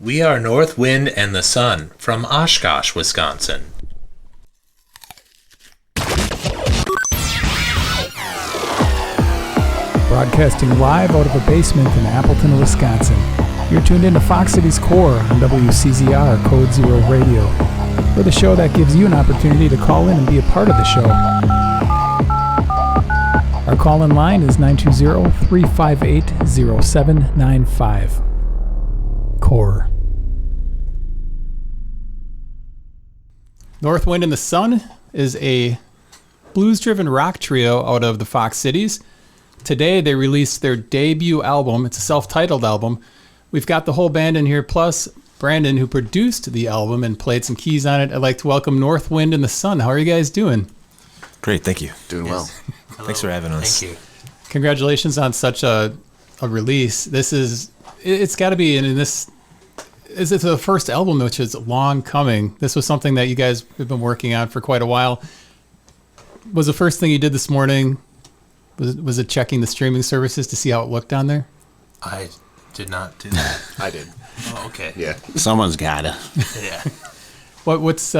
We are North Wind and the Sun from Oshkosh, Wisconsin. Broadcasting live out of a basement in Appleton, Wisconsin. You're tuned into Fox Cities Core on WCZR Code Zero Radio. We're the show that gives you an opportunity to call in and be a part of the show. Our call-in line is 920-358-0795. Core. North Wind and the Sun is a blues-driven rock trio out of the Fox Cities. Today they released their debut album. It's a self-titled album. We've got the whole band in here, plus Brandon, who produced the album and played some keys on it. I'd like to welcome North Wind and the Sun. How are you guys doing? Great, thank you. Doing well. Thanks for having us. Thank you. Congratulations on such a release. It's got to be, and this is the first album, which is long coming. This was something that you guys have been working on for quite a while. Was the first thing you did this morning, was it checking the streaming services to see how it looked on there? I did not do that. I did. Oh, okay. Yeah. Someone's gotta. Yeah. What's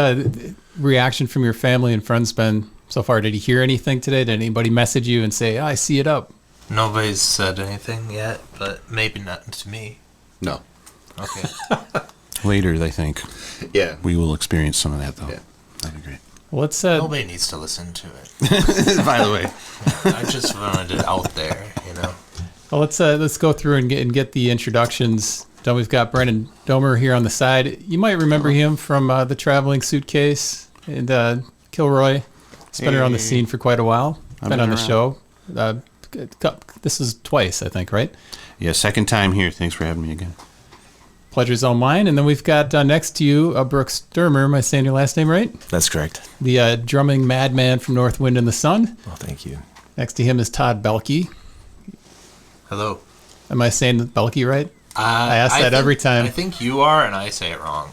reaction from your family and friends been so far? Did you hear anything today? Did anybody message you and say, I see it up? Nobody's said anything yet, but maybe not to me. No. Okay. Later, I think. Yeah. We will experience some of that, though. Yeah. That'd be great. Let's Nobody needs to listen to it. By the way. I just wanted it out there, you know. Well, let's go through and get the introductions done. We've got Brendan Domer here on the side. You might remember him from the Traveling Suitcase and Kilroy. He's been around the scene for quite a while. Been on the show. This is twice, I think, right? Yeah, second time here. Thanks for having me again. Pleasure's all mine. And then we've got next to you Brooks Sturmer. Am I saying your last name right? That's correct. The drumming madman from North Wind and the Sun. Oh, thank you. Next to him is Todd Belke. Hello. Am I saying Belke right? I ask that every time. I think you are, and I say it wrong.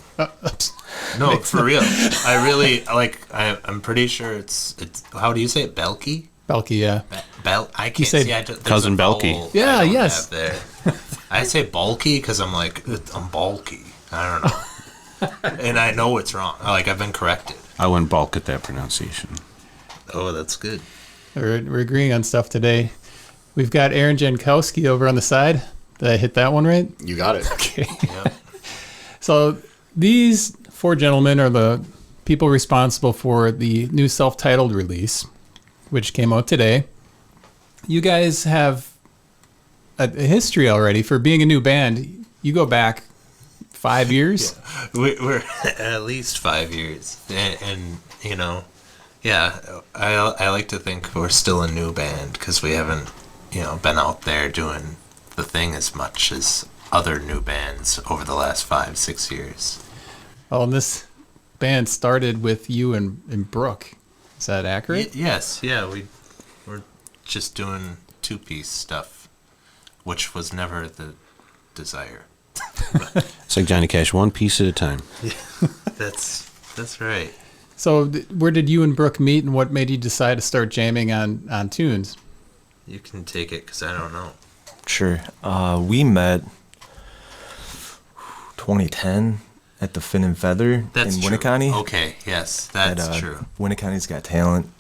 No, for real. I really, I'm pretty sure it's how do you say it? Belke? Belke, yeah. I can't say see. Cousin Belke. Yeah, yes. There. I say bulky because I'm bulky. I don't know. And I know it's wrong. I've been corrected. I wouldn't balk at that pronunciation. Oh, that's good. We're agreeing on stuff today. We've got Aaron Jankowski over on the side. Did I hit that one right? You got it. Okay. Yep. So these four gentlemen are the people responsible for the new self-titled release, which came out today. You guys have a history already for being a new band. You go back 5 years? Yeah. We're at least 5 years. And you know, yeah, I like to think we're still a new band because we haven't, been out there doing the thing as much as other new bands over the last 5-6 years. Oh, and this band started with you and Brooke. Is that accurate? Yes. Yeah, we're just doing two-piece stuff, which was never the desire. It's like Johnny Cash, one piece at a time. Yeah, that's right. So where did you and Brooke meet, and what made you decide to start jamming on tunes? You can take it because I don't know. Sure. We met 2010 at the Fin and Feather in Winneconne. Okay, yes, that's true. Winneconne's Got Talent.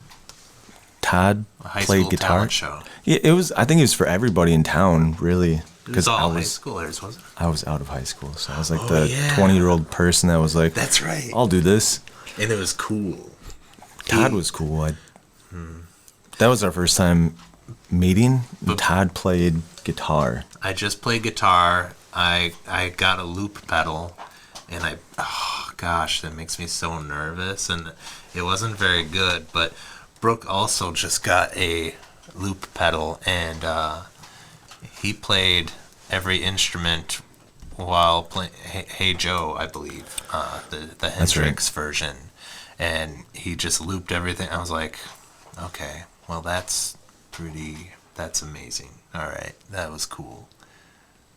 Todd A high played school guitar. talent show. Yeah, it was. I think it was for everybody in town, really. It was all high schoolers, wasn't it? I was out of high school, so I was like Oh, the yeah. 20-year-old person that was like, That's right. I'll do this. And it was cool. Todd was cool. That was our first time meeting. And Todd played guitar. I just played guitar. I got a loop pedal, and that makes me so nervous, and it wasn't very good. But Brooke also just got a loop pedal, and he played every instrument while playing Hey Joe, I believe, the Hendrix version, and he just looped everything. I was like, okay, well that's amazing. All right, that was cool.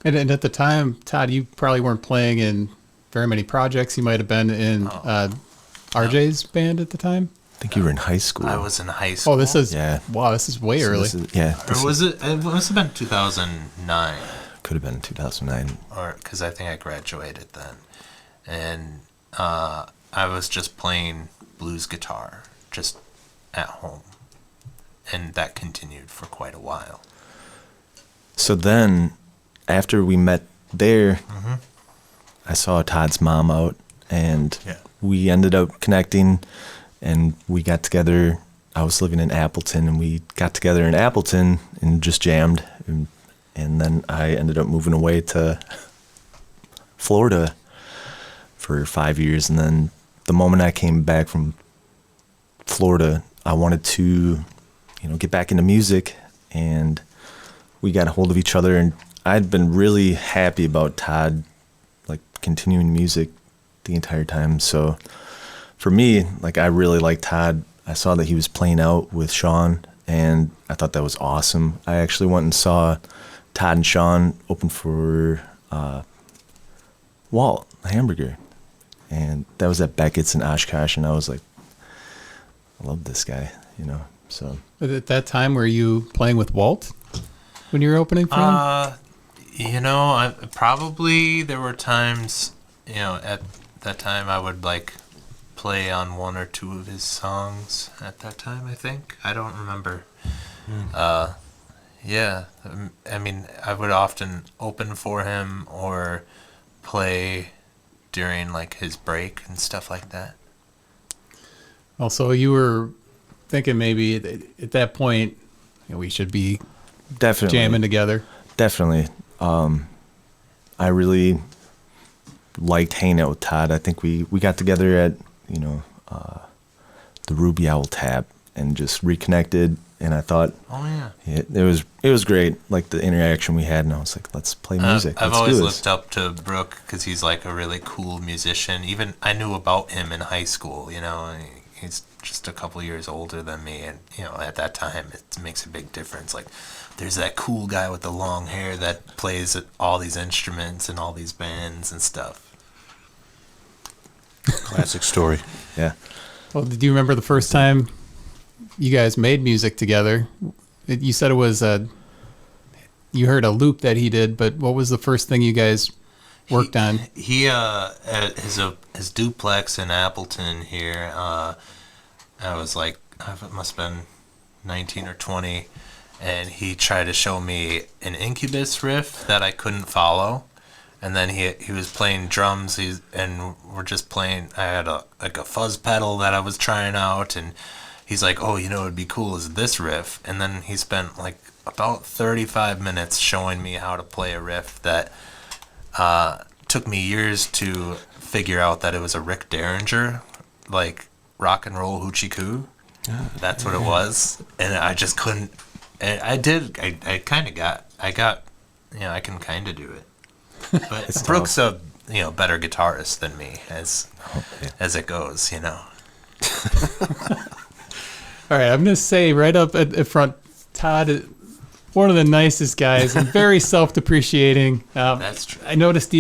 And at the time, Todd, you probably weren't playing in very many projects. You might have been in RJ's band at the time. I think you were in high school. I was in high school. Oh, this is Yeah. Wow, this is way early. Or was it? It must have been 2009. could have been 2009. or because I think I graduated then, and I was just playing blues guitar just at home, and that continued for quite a while. So then, after we met there, I saw Todd's mom out, and Yeah. we ended up connecting, and we got together. I was living in Appleton, and we got together in Appleton and just jammed. And then I ended up moving away to Florida for 5 years. And then the moment I came back from Florida, I wanted to, get back into music, and we got a hold of each other. And I'd been really happy about Todd, like, continuing music the entire time. So for me, like, I really liked Todd. I saw that he was playing out with Sean, and I thought that was awesome. I actually went and saw Todd and Sean open for Walt, the hamburger. And that was at Beckett's in Oshkosh, and I was like, I love this guy, so. But at that time, were you playing with Walt when you were opening for him? I probably there were times, at that time I would like play on one or two of his songs at that time, I think. I don't remember. Yeah, I mean, I would often open for him or play during like his break and stuff like that. Also, you were thinking maybe at that point we should be Definitely. jamming together. Definitely. I really liked hanging out with Todd. I think we got together at, the Ruby Owl Tap and just reconnected. And I thought, Oh yeah. it was great, like the interaction we had. And I was like, let's play music. I've Let's always do this. looked up to Brooke because he's like a really cool musician. Even I knew about him in high school. And he's just a couple years older than me, and at that time it makes a big difference. Like, there's that cool guy with the long hair that plays all these instruments and all these bands and stuff. Classic story. Yeah. Well, do you remember the first time you guys made music together? You said it was you heard a loop that he did, but what was the first thing you guys worked on? He at his duplex in Appleton here. I was like, it must have been 19 or 20, and he tried to show me an Incubus riff that I couldn't follow, and then he was playing drums. And we're just playing. I had a fuzz pedal that I was trying out, and he's like, "Oh, it'd be cool is this riff." And then he spent like about 35 minutes showing me how to play a riff that took me years to figure out that it was a Rick Derringer, like rock and roll hoochie coo. That's what it was, and I just couldn't. And I can kind of do it, but Brooke's a better guitarist than me as it goes. All right, I'm going to say right up at front, Todd is one of the nicest guys and very self-depreciating. That's true. I noticed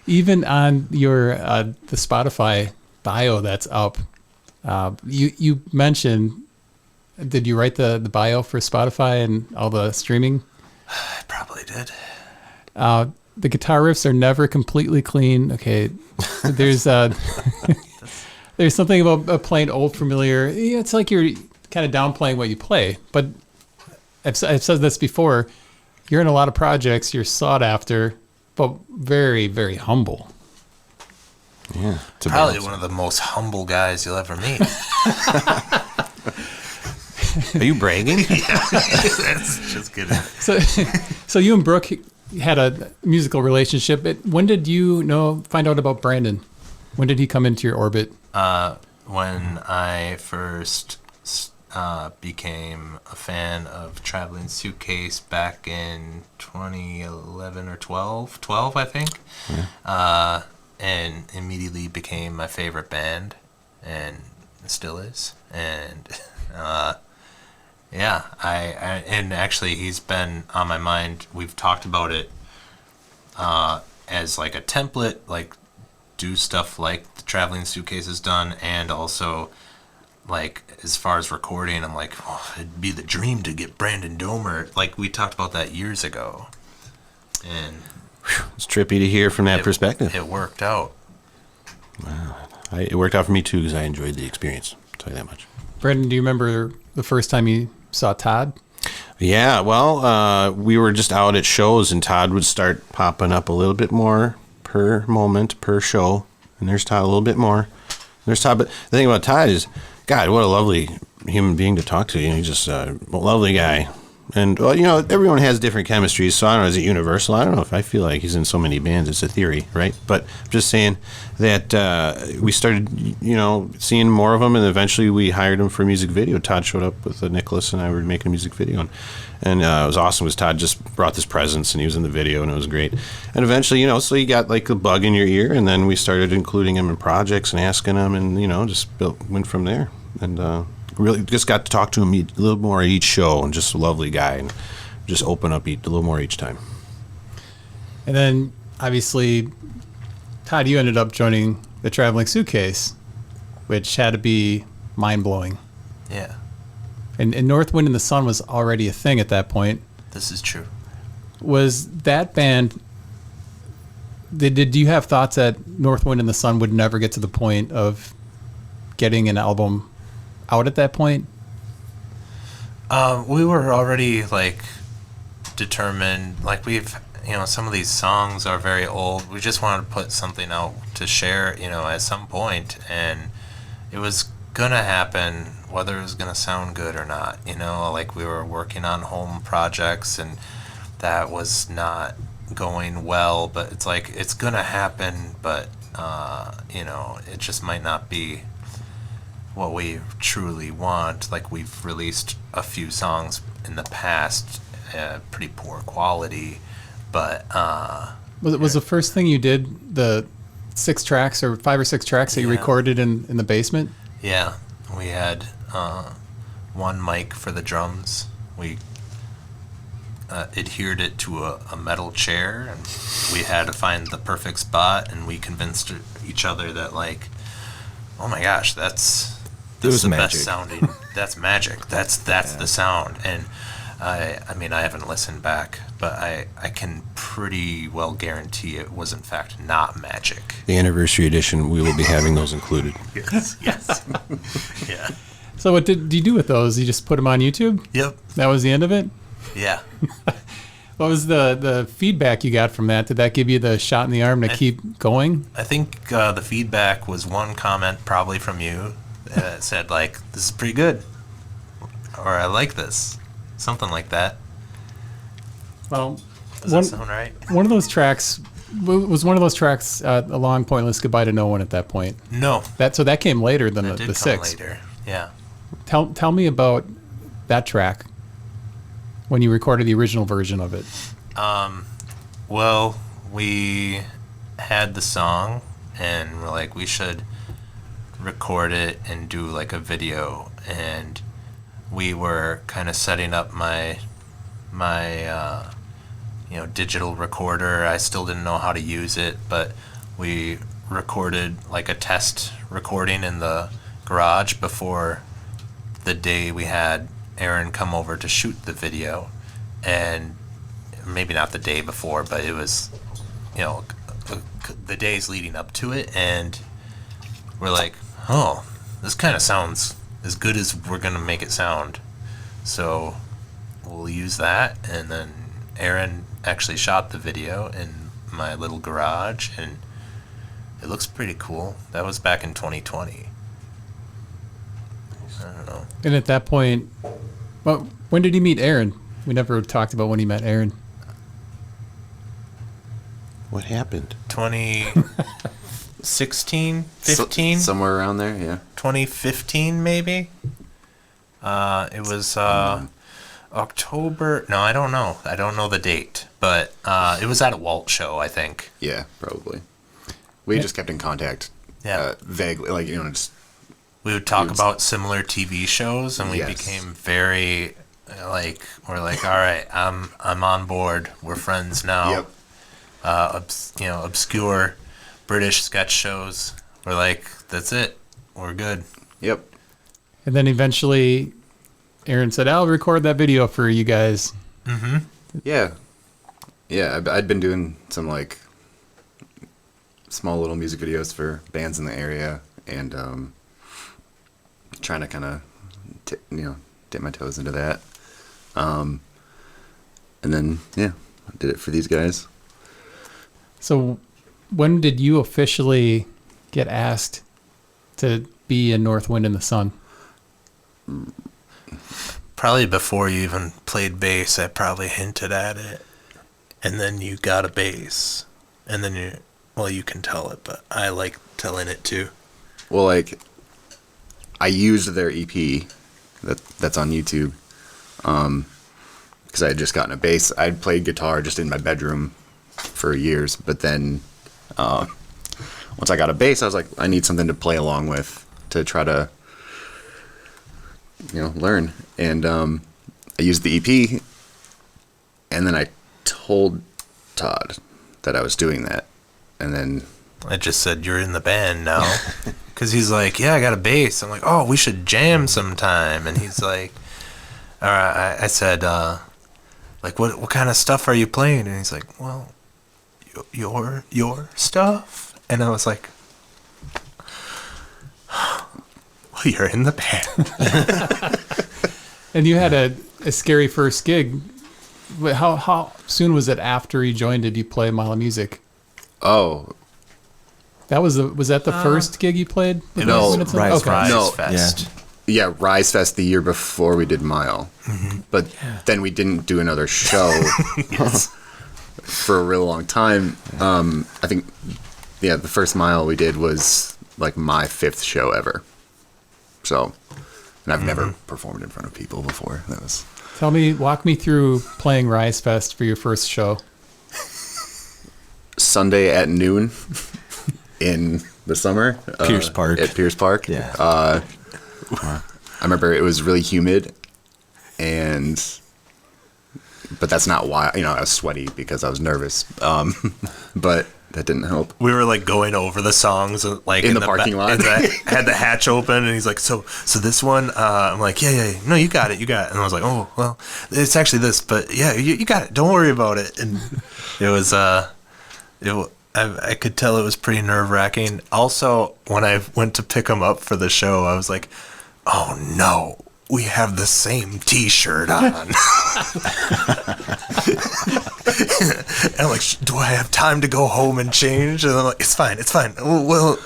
even on your the Spotify bio that's up, you mentioned, did you write the bio for Spotify and all the streaming? I probably did. The guitar riffs are never completely clean. Okay, there's there's something about playing old familiar. It's like you're kind of downplaying what you play. But I've said this before. You're in a lot of projects. You're sought after, but very, very humble. Yeah. Probably one of the most humble guys you'll ever meet. Are you bragging? That's just kidding. So you and Brooke had a musical relationship. When did you find out about Brandon? When did he come into your orbit? When I first became a fan of Traveling Suitcase back in 2011 or 12 I think. Yeah. And immediately became my favorite band, and still is. And yeah, and actually he's been on my mind. We've talked about it as like a template, like do stuff like the Traveling Suitcase has done, and also like as far as recording, I'm like, oh, it'd be the dream to get Brandon Domer. Like we talked about that years ago, and It's trippy to hear from that it- perspective. It worked out. It worked out for me too because I enjoyed the experience. I'll tell you that much. Brendan, do you remember the first time you saw Todd? Yeah, well, we were just out at shows, and Todd would start popping up a little bit more per moment, per show. And there's Todd a little bit more. There's Todd, but the thing about Todd is, God, what a lovely human being to talk to. You know, he's just a lovely guy. And, well, you know, everyone has different chemistries, so I don't know, is it universal? I don't know if I feel like he's in so many bands. It's a theory, right? But I'm just saying that we started, you know, seeing more of him, and eventually we hired him for a music video. Todd showed up with Nicholas, and I were making a music video. And it was awesome because Todd just brought this presence, and he was in the video, and it was great. And eventually, you know, so you got like a bug in your ear, and then we started including him in projects and asking him, and, you know, just went from there. And really just got to talk to him a little more at each show, and just a lovely guy, and just open up a little more each time. And then, obviously, Todd, you ended up joining the Traveling Suitcase, which had to be mind-blowing. Yeah, And North Wind and the Sun was already a thing at that point. this is true. Was that band... Did you have thoughts that North Wind and the Sun would never get to the point of getting an album out at that point? We were already like determined. Like we've, you know, some of these songs are very old. We just wanted to put something out to share, you know, at some point, and it was gonna happen whether it was gonna sound good or not. You know, like we were working on home projects, and that was not going well. But it's like it's gonna happen, but you know, it just might not be what we truly want. Like we've released a few songs in the past, pretty poor quality, but Was the first thing you did the 6 tracks or 5 or 6 tracks that you Yeah. recorded in the basement? yeah, we had one mic for the drums. We adhered it to a metal chair, and we had to find the perfect spot, and we convinced each other that, like, oh my gosh, that's was the magic. best sounding. That's magic. That's the sound. And I mean, I haven't listened back, but I can pretty well guarantee it was in fact not magic. The anniversary edition, we will be having those included. Yes. Yes. Yeah. So what did you do with those? You just put them on YouTube? Yep. That was the end of it? Yeah. What was the feedback you got from that? Did that give you the shot in the arm to keep going? I think the feedback was one comment probably from you that said, like, this is pretty good, or I like this, something like that. Well, Does that sound right? one of those tracks was a long pointless goodbye to no one at that point. No, So that came later than that the did come 6. later. Yeah. Tell me about that track when you recorded the original version of it. Well, we had the song, and we're like, we should record it and do like a video. And we were kind of setting up my digital recorder. I still didn't know how to use it, but we recorded like a test recording in the garage before the day we had Aaron come over to shoot the video. And maybe not the day before, but it was, you know, the days leading up to it, and we're like, oh, this kind of sounds as good as we're gonna make it sound, so we'll use that. And then Aaron actually shot the video in my little garage, and it looks pretty cool. That was back in 2020. I don't know. And at that point, well, when did you meet Aaron? We never talked about when he met Aaron. What happened? 2016, 15? Somewhere around there, yeah. 2015 maybe. It was October. No, I don't know. I don't know the date, but it was at a Walt show, I think. Yeah, probably. We just kept in contact. Yeah. Vaguely, like, just We would talk It was- about similar TV shows, and we Yes. became very we're like, all right, I'm on board. We're friends now. Yep. Obscure British sketch shows. We're like, that's it. We're good. Yep. And then eventually Aaron said, I'll record that video for you guys. Yeah. Yeah, I'd been doing some like small little music videos for bands in the area, and trying to kind of dip my toes into that. And then I did it for these guys. So when did you officially get asked to be in North Wind in the Sun? Probably before you even played bass, I probably hinted at it. And then you got a bass. And then you can tell it, but I like telling it too. Well, like, I used their EP that's on YouTube, because I had just gotten a bass. I'd played guitar just in my bedroom for years, but then once I got a bass, I was like, I need something to play along with to try to learn. And I used the EP, and then I told Todd that I was doing that, and then I just said, you're in the band now. Because he's like, yeah, I got a bass. I'm like, oh, we should jam sometime. And he's like, all right. I said, like, what kind of stuff are you playing? And he's like, well, your stuff. And I was like, well, you're in the band. And you had a scary first gig. How soon was it after you joined? Did you play Mile of Music? oh Was that the first gig you played? with No, North Wind in the Sun? Rise Okay. Rise No. Fest. yeah, Rise Fest the year before we did Mile, but then we didn't do another show for a real long time. I think the first Mile we did was like my 5th show ever. So, and I've never performed in front of people before. That was Walk me through playing Rise Fest for your first show. Sunday at noon in the summer. Pierce Park. At Pierce Park. Yeah. I remember it was really humid, but that's not why. I was sweaty because I was nervous. But that didn't help. We were like going over the songs, like In the parking lot. Had the hatch open, and he's like, "So this one." I'm like, "Yeah, no, you got it. And I was like, "Oh, well, it's actually this, but yeah, you got it. Don't worry about it." And it was, I could tell it was pretty nerve wracking. Also, when I went to pick him up for the show, I was like, "Oh no, we have the same T-shirt on." And I'm like, do I have time to go home and change? And I'm like, it's fine. Well,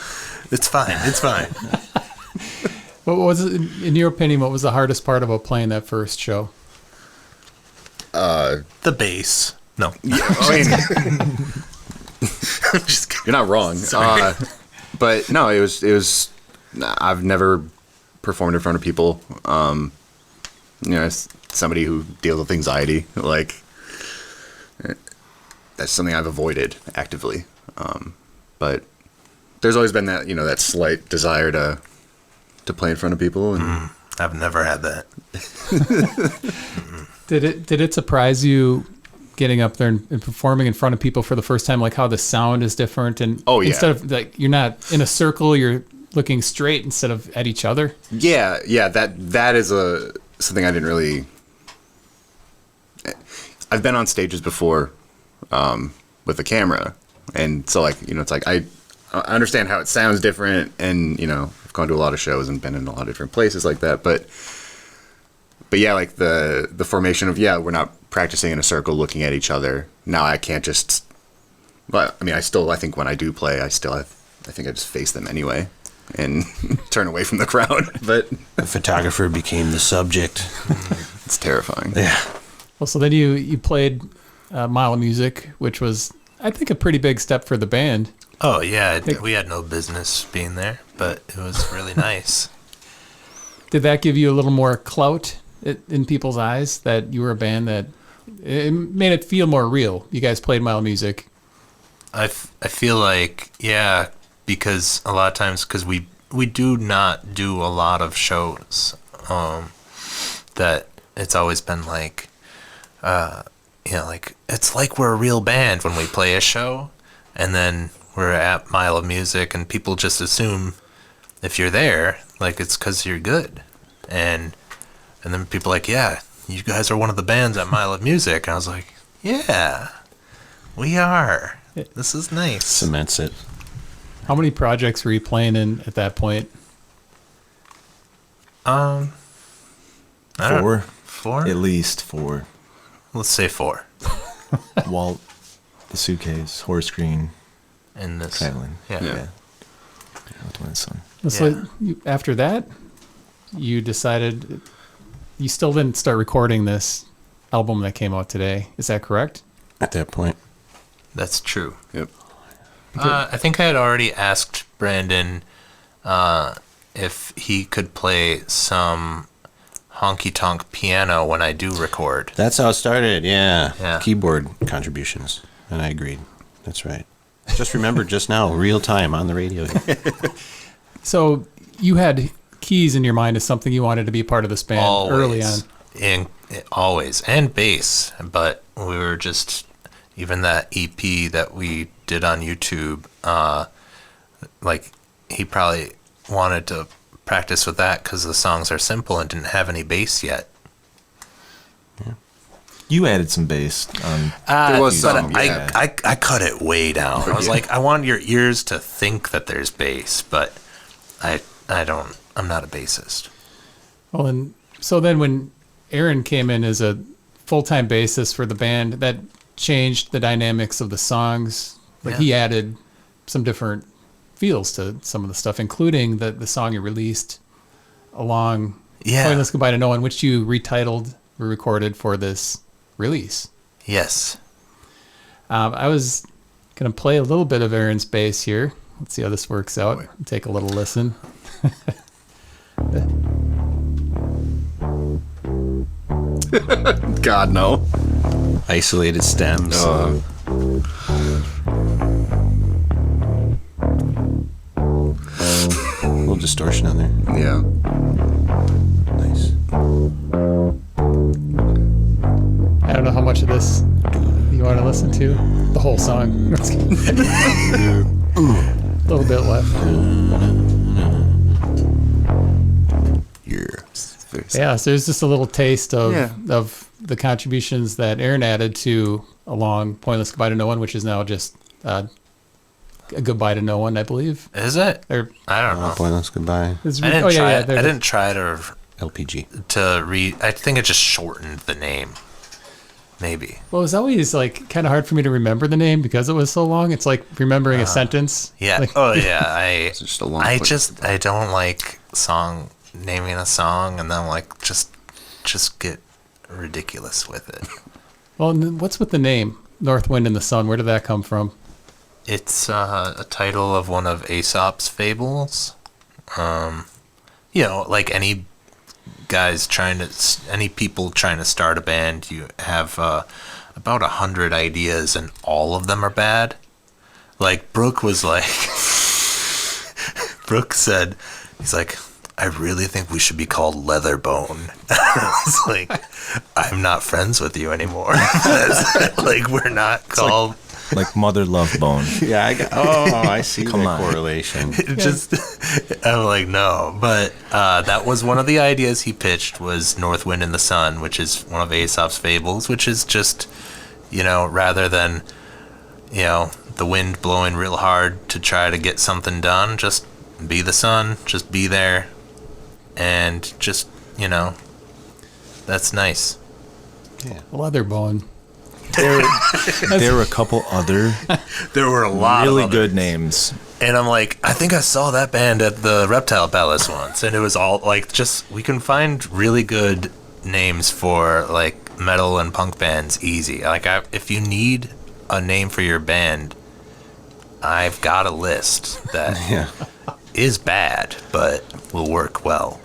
it's fine. What was it, in your opinion, what was the hardest part about playing that first show? The bass. No. I'm just kidding. You're not wrong. But no, it was. I've never performed in front of people. As somebody who deals with anxiety, like that's something I've avoided actively. But there's always been that that slight desire to play in front of people. And I've never had that. Did it surprise you getting up there and performing in front of people for the first time, like how the sound is different? And Oh, yeah. instead of like you're not in a circle, you're looking straight instead of at each other. yeah, that is something I didn't really. I've been on stages before with a camera, and so it's like I understand how it sounds different, and I've gone to a lot of shows and been in a lot of different places like that, but yeah, like the formation of we're not practicing in a circle looking at each other. Now I can't just. Well, I mean, I think when I do play, I think I just face them anyway and turn away from the crowd. But The photographer became the subject. it's terrifying. Yeah. Well, so then you played Mile of Music, which was, I think, a pretty big step for the band. Oh yeah, we had no business being there, but it was really nice. Did that give you a little more clout in people's eyes that you were a band that it made it feel more real? You guys played Mile of Music. I feel like, because a lot of times, because we do not do a lot of shows, that it's always been like, like, it's like we're a real band when we play a show, and then we're at Mile of Music, and people just assume if you're there, like, it's because you're good. And then people like, yeah, you guys are one of the bands at My Love Music. And I was like, yeah, we are. This is nice. Cements it. How many projects were you playing in at that point? I don't- 4. 4? At least 4. Let's say 4. Walt, the suitcase, horse green, In this. traveling. Yeah. Yeah. With my son. So Yeah. after that, you decided you still didn't start recording this album that came out today. Is that correct? At that point. That's true. Yep. I think I had already asked Brandon if he could play some honky tonk piano when I do record. That's how it started, yeah. Yeah. Keyboard contributions. And I agreed. That's right. Just remembered just now, real time on the radio. So you had keys in your mind as something you wanted to be part of this band Always. early on. Always. And bass. But we were just, even that EP that we did on YouTube, like, he probably wanted to practice with that because the songs are simple and didn't have any bass yet. You added some bass on. There was but some, yeah. I cut it way down. I was like, I want your ears to think that there's bass, but I'm not a bassist. Well, and so then when Aaron came in as a full-time bassist for the band, that changed the dynamics of the songs. Like he added some different feels to some of the stuff, including the song you released along Pointless Goodbye to No One, which you retitled or recorded for this release. Yes. I was going to play a little bit of Aaron's bass here. Let's see how this works out. Take a little listen. God, no. Isolated stems. A little distortion on there. Yeah. Nice. I don't know how much of this you want to listen to. The whole song. A little bit left. Yeah, so there's just a little taste of the contributions that Aaron added to along Pointless Goodbye to No One, which is now just a Goodbye to No One, I believe. Is it? Or, I don't know. Pointless Goodbye. it's, I didn't try. I there- didn't try to LPG. read. I think it just shortened the name. Maybe. Well, it was always like kind of hard for me to remember the name because it was so long. It's like remembering a sentence. Yeah. Like, Oh yeah. It's just a long. I don't like naming a song and then like just get ridiculous with it. well, and then what's with the name North Wind and the Sun? Where did that come from? It's a title of one of Aesop's fables. Like any people trying to start a band, you have about 100 ideas and all of them are bad. Like Brooke was like, Brooke said, he's like, I really think we should be called Leatherbone. I was like, I'm not friends with you anymore. Like we're not called. Like Mother Love Bone. Yeah, I see Come the on. correlation. I'm like, no. But that was one of the ideas he pitched was North Wind and the Sun, which is one of Aesop's fables, which is just, rather than, the wind blowing real hard to try to get something done, just be the sun, just be there. And just, that's nice. Yeah. Leatherbone. There were a couple other There were a lot really of good names. And I'm like, I think I saw that band at the Reptile Palace once. And it was all like, we can find really good names for like metal and punk bands easy. Like, if you need a name for your band, I've got a list that is bad, but will work well.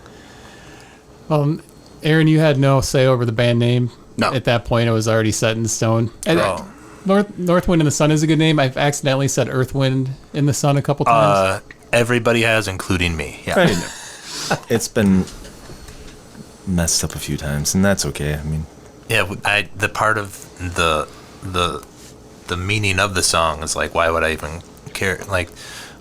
Aaron, you had no say over the band name. No. At that point, it was already set in stone. And, Oh. North Wind and the Sun is a good name. I've accidentally said Earth Wind in the Sun a couple times. Everybody has, including me. Yeah. It's been messed up a few times, and that's okay. I mean, Yeah, the part of the meaning of the song is like, why would I even care? Like,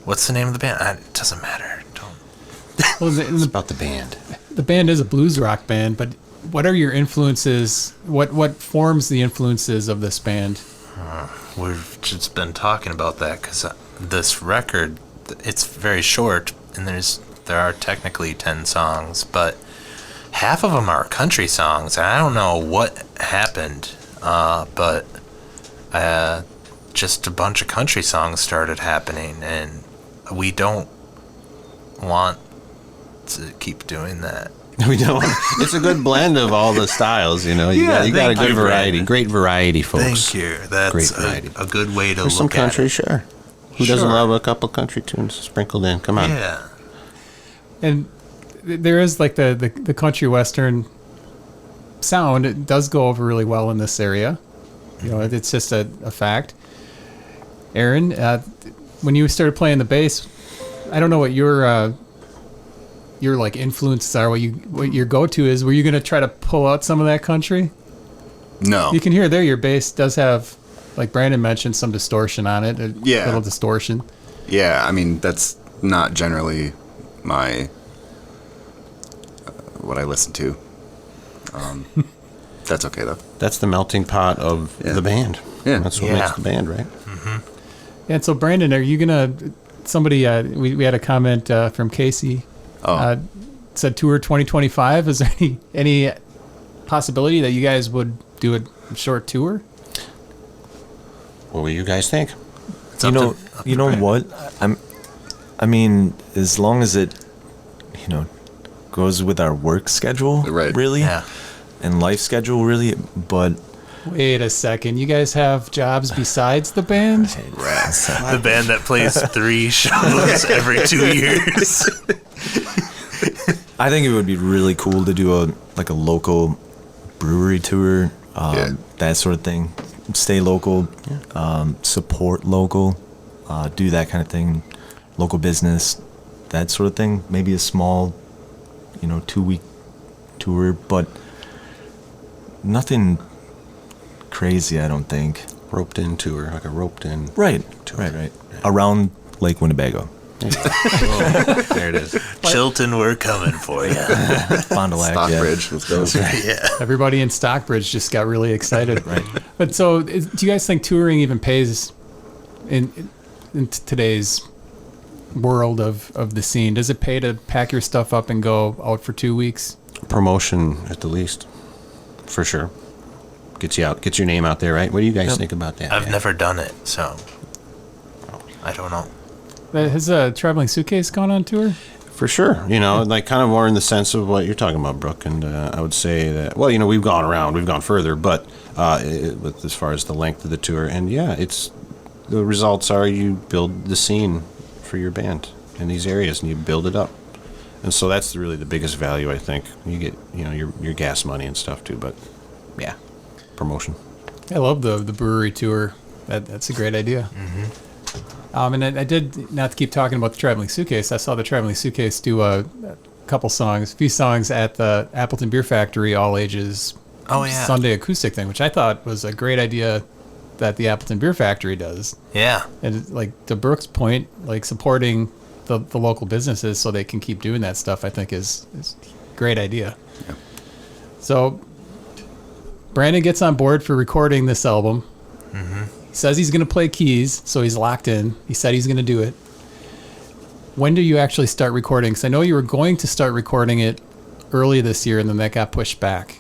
what's the name of the band? It doesn't matter. Don't. Well, It's about the band. the band is a blues rock band, but what are your influences? What forms the influences of this band? We've just been talking about that because this record, it's very short, and there are technically 10 songs, but half of them are country songs. And I don't know what happened, but just a bunch of country songs started happening, and we don't want to keep doing that. We don't. It's a good blend of all the styles, you know. You got a thank good you, variety. Brandon. Great variety, folks. Thank you. That's Great variety. a good way to There's some look country, at it. sure. Who doesn't Sure. love a couple country tunes sprinkled in? Come on. Yeah. And there is like the country western sound. It does go over really well in this area. You know, it's just a fact. Aaron, when you started playing the bass, I don't know what your like influences are. What your go-to is. Were you going to try to pull out some of that country? No. You can hear there your bass does have, like Brandon mentioned, some distortion on it. A Yeah. little distortion. Yeah, I mean, that's not generally my what I listen to. That's okay though. That's the melting pot of Yeah. the band. Yeah. That's what Yeah. makes the band, right? And so, Brandon, are you gonna? Somebody, we had a comment from Casey. Oh. Said tour 2025. Is there any possibility that you guys would do a short tour? What do you guys think? It's You up know, to- up you to know Brandon. what? I mean, as long as it, goes with our work schedule, Right. really, Yeah. and life schedule, really. But Wait a second. You guys have jobs besides the band? The band that plays 3 shows every 2 years. I think it would be really cool to do a local brewery tour, Yeah. that sort of thing. Stay local, support local, do that kind of thing. Local business, that sort of thing. Maybe a small, 2-week tour, but nothing crazy, I don't think. Roped in tour, like a roped in. Right. Around Lake Winnebago, There it is. Chilton, we're coming for you. Fond du Lac, yeah. Stockbridge, let's go. Yeah. Everybody in Stockbridge just got really excited. Right. But so, do you guys think touring even pays in today's world of the scene? Does it pay to pack your stuff up and go out for 2 weeks? Promotion at the least, for sure. Gets you out, gets your name out there, right? What do you guys Yep. think about that? I've man? never done it, so I don't know. Has a traveling suitcase gone on tour? For sure, like kind of more in the sense of what you're talking about, Brooke. And I would say that, well, we've gone around, we've gone further, but with as far as the length of the tour, and yeah, it's the results are you build the scene for your band in these areas, and you build it up, and so that's really the biggest value, I think. You get your gas money and stuff too, but yeah, promotion. I love the brewery tour. That's a great idea. And I did, not to keep talking about the Traveling Suitcase, I saw the Traveling Suitcase do a few songs at the Appleton Beer Factory all ages Oh, yeah. Sunday acoustic thing, which I thought was a great idea that the Appleton Beer Factory does. Yeah. And like to Brooks' point, like supporting the local businesses so they can keep doing that stuff, I think is a great idea. Yeah. So Brandon gets on board for recording this album. He says he's going to play keys, so he's locked in. He said he's going to do it. When do you actually start recording? Because I know you were going to start recording it early this year, and then that got pushed back.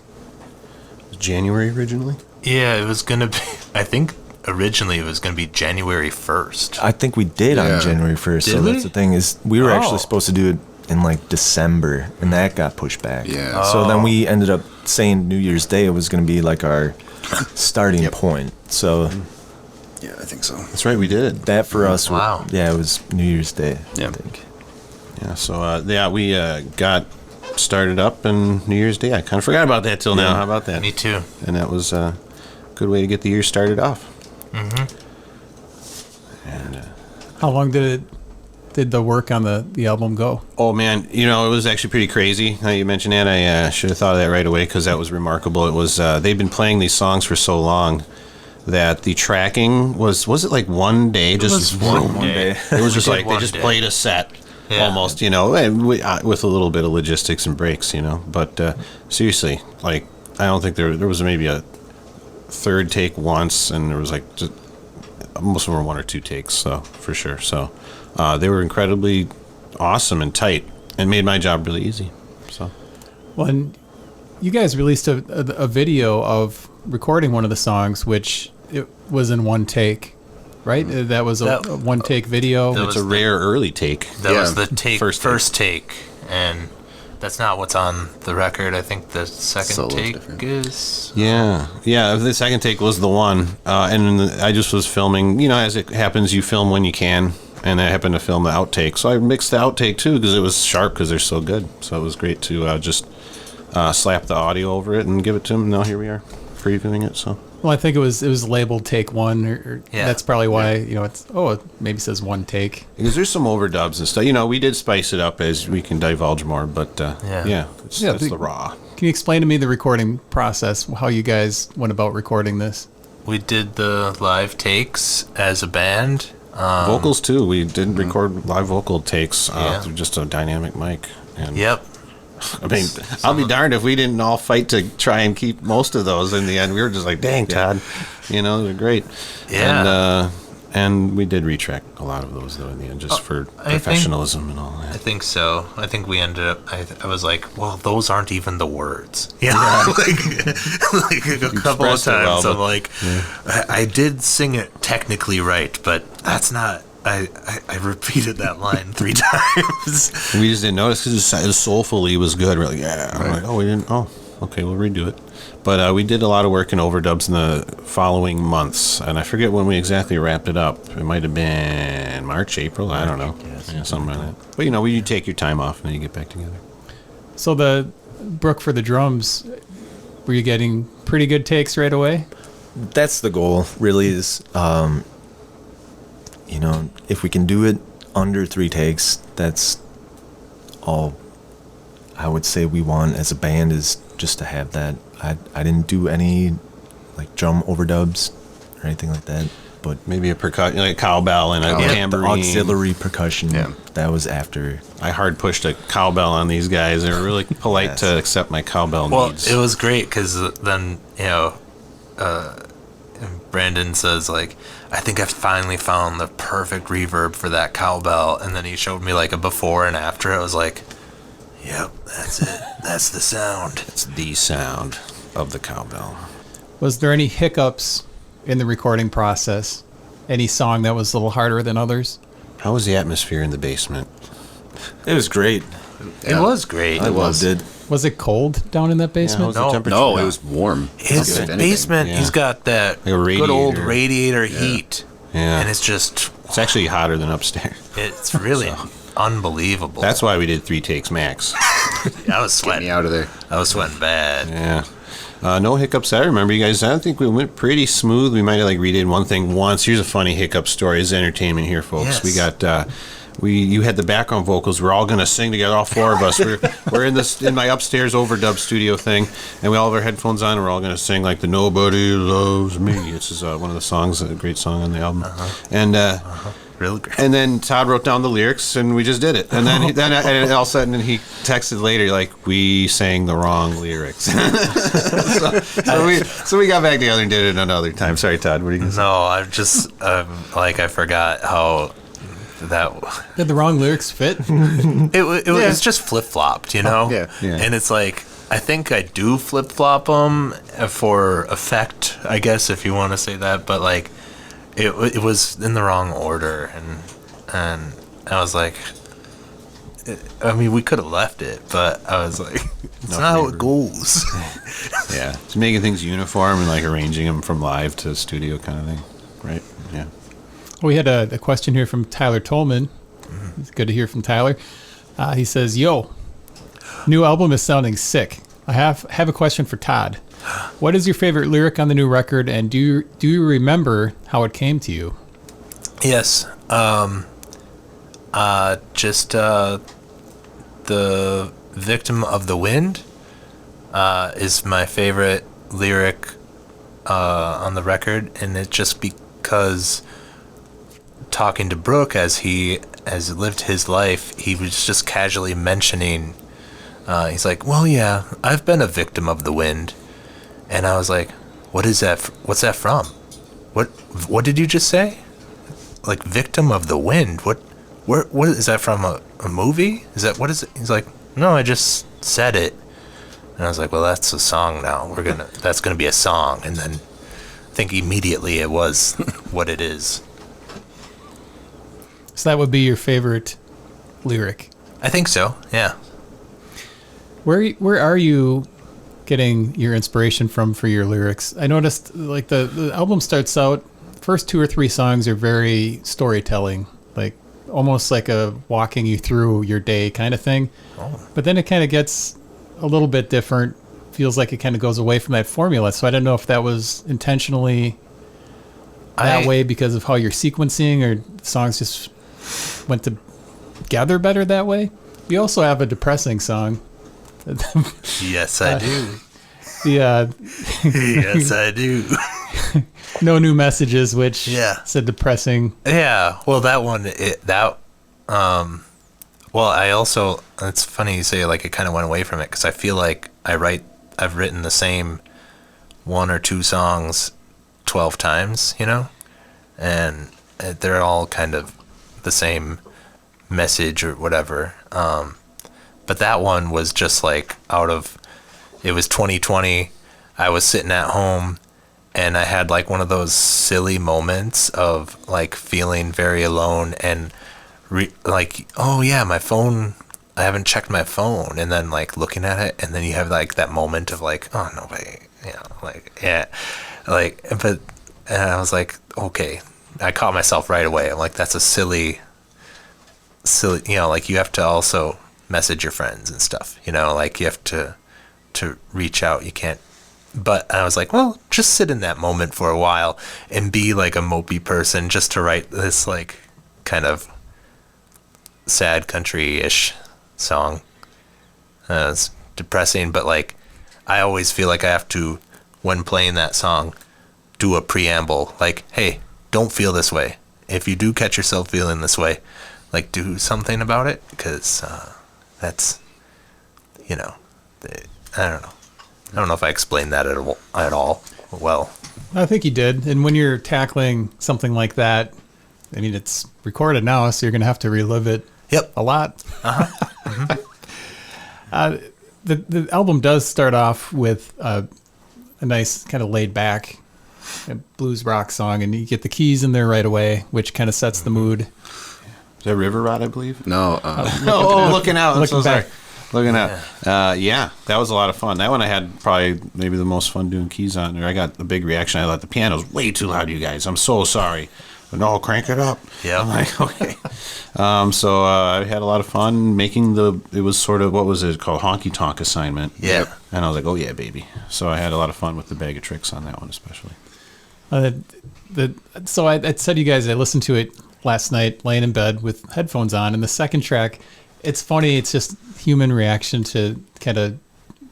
January originally. Yeah, it was going to be, I think originally it was going to be January 1st. I think we did Yeah. on January 1st. Did So we? that's the thing is we were Oh. actually supposed to do it in like December, and that got pushed back. Yeah. So then we ended up saying New Year's Day was going to be like our starting point. So Yeah, I think so. That's right, we did. that for us, Wow. yeah, it was New Year's Day. Yeah. I think. Yeah, so we got started up on New Year's Day. I kind of forgot about that till now. How about that? Me too. And that was a good way to get the year started off. And How long did the work on the album go? oh man, it was actually pretty crazy. Now you mentioned that, I should have thought of that right away because that was remarkable. It was they've been playing these songs for so long that the tracking was it like one day? Just was one day. It was We just did like they one just day. played a set Yeah. almost, and with a little bit of logistics and breaks, But seriously, like I don't think there was maybe a third take once, and there was like just, most of them were one or two takes, so for sure. So they were incredibly awesome and tight, and made my job really easy. So. Well, and you guys released a video of recording one of the songs, which it was in one take, right? That was a one take video. It's a rare early take. That was the First take, and that's not what's on the record. I think the second Solo's take different. is. Yeah. The second take was the one, and I just was filming. As it happens, you film when you can, and I happened to film the outtake, so I mixed the outtake too because it was sharp because they're so good. So it was great to just slap the audio over it and give it to him. And now here we are, previewing it. So. Well, I think it was labeled take one, or Yeah. that's probably why it maybe says one take. Because there's some overdubs and stuff. We did spice it up as we can divulge more, but it's the raw. Can you explain to me the recording process, how you guys went about recording this? We did the live takes as a band. Vocals too. We did record live vocal takes Yeah. through just a dynamic mic. And Yep. I mean, I'll be darned if we didn't all fight to try and keep most of those in the end. We were just like, dang, Todd, they're great. Yeah. And we did retrack a lot of those, though, in the end, just for professionalism and all I that. think so. I think we ended up. I was like, well, those aren't even the words. like a couple of expressed it well, times. I'm but- like, I did sing it technically right, but that's not. I repeated that line 3 times. We just didn't notice because it soulfully was good. We're like, yeah. Right. We're like, we didn't. Oh, okay, we'll redo it. But we did a lot of work in overdubs in the following months, and I forget when we exactly wrapped it up. It might have been March, April. I don't know. Yeah, something like that. But you take your time off and then you get back together. So the Brooke for the drums, were you getting pretty good takes right away? That's the goal, really, is, if we can do it under 3 takes, that's all I would say we want as a band, is just to have that. I didn't do any, like, drum overdubs or anything like that, but Maybe a percussion, like a cowbell and a the tambourine. auxiliary percussion, Yeah. that was after. I hard pushed a cowbell on these guys. They were really polite Yes. to accept my cowbell Well, needs. it was great because then Brandon says like, I think I finally found the perfect reverb for that cowbell, and then he showed me like a before and after. I was like, yep, that's it. That's the sound. It's the sound of the cowbell. Was there any hiccups in the recording process? Any song that was a little harder than others? How was the atmosphere in the basement? It was great. It was great. I loved it. Was it cold down in that basement? Yeah, how's the temperature? No, it was warm. His If anything. basement, Yeah. he's got that Like a good old radiator. radiator heat, Yeah. and it's just, It's actually hotter than upstairs. it's really unbelievable. That's why we did 3 takes max. I was Get me sweating. out of there. I was sweating bad. Yeah. No hiccups. I remember, you guys. I think we went pretty smooth. We might have redid one thing once. Here's a funny hiccup story. It's entertainment here, folks. Yes. We got you had the background vocals. We're all gonna sing together, all 4 of us. We're in my upstairs overdub studio thing, and we all have our headphones on, and we're all gonna sing like the "Nobody Loves Me." This is one of the songs, a great song on the album, and. Really great. And then Todd wrote down the lyrics, and we just did it. And then, and all of a sudden, he texted later, like, we sang the wrong lyrics. so we got back together and did it another time. Sorry, Todd. What are you going to say? No, I'm just I forgot how that Did the wrong lyrics fit? it was just flip flopped, Yeah. Yeah. And it's like, I think I do flip flop them for effect, I guess, if you want to say that, but like it was in the wrong order, and I was like, I mean, we could have left it, but I was like, it's not how it goes. Yeah. It's making things uniform and, like, arranging them from live to studio kind of thing. Right? Yeah. We had a question here from Tyler Tolman. It's good to hear from Tyler. He says, "Yo, new album is sounding sick. I have a question for Todd. What is your favorite lyric on the new record, and do you remember how it came to you?" Yes. Just the victim of the wind is my favorite lyric on the record, and it's just because talking to Brooke as he has lived his life, he was just casually mentioning, he's like, well, yeah, I've been a victim of the wind. And I was like, what is that? What's that from? What did you just say? Like, victim of the wind? What is that from? A movie? Is that, what is it? He's like, no, I just said it. And I was like, well, that's a song now. That's gonna be a song. And then I think immediately it was what it is. So that would be your favorite lyric. I think so. Yeah. Where are you getting your inspiration from for your lyrics? I noticed like the album starts out, first 2 or 3 songs are very storytelling, like almost like a walking you through your day kind of thing. Oh. But then it kind of gets a little bit different. Feels like it kind of goes away from that formula. So I don't know if that was intentionally that way because of how you're sequencing, or songs just went together better that way. You also have a depressing song. Yes, I do. The Yes, I do. No New Messages, which Yeah. is a depressing. Yeah. Well, that one, well, I also, it's funny you say like it kind of went away from it, because I feel like I've written the same 1 or 2 songs 12 times, and they're all kind of the same message or whatever. But that one was just like it was 2020. I was sitting at home and I had like one of those silly moments of like feeling very alone and like, oh yeah, my phone, I haven't checked my phone, and then like looking at it, and then you have like that moment of like, oh no, wait, like, yeah, like, but, and I was like, okay, I caught myself right away. I'm like, that's a silly, like you have to also message your friends and stuff, like you have to reach out. You can't, but I was like, well, just sit in that moment for a while and be like a mopey person just to write this like kind of sad country-ish song. It's depressing, but like I always feel like I have to, when playing that song, do a preamble like, hey, don't feel this way. If you do catch yourself feeling this way, like do something about it, because that's, I don't know. I don't know if I explained that at all well. I think you did. And when you're tackling something like that, I mean, it's recorded now, so you're going to have to relive it. Yep. A lot. Uh-huh. The album does start off with a nice kind of laid back blues rock song, and you get the keys in there right away, which kind of sets the mood. Is that River Rod, I believe? No. Looking out. I'm so sorry. back. Looking out. Yeah, that was a lot of fun. That one I had probably maybe the most fun doing keys on there. I got a big reaction. I thought the piano's way too loud, you guys. I'm so sorry. But no, crank it up. Yeah. I'm like, okay. So I had a lot of fun making it was sort of, what was it called? Honky Tonk Assignment. Yeah. And I was like, oh yeah, baby. So I had a lot of fun with the bag of tricks on that one, especially. So I said to you guys, I listened to it last night laying in bed with headphones on, and the second track, it's funny, it's just human reaction to kind of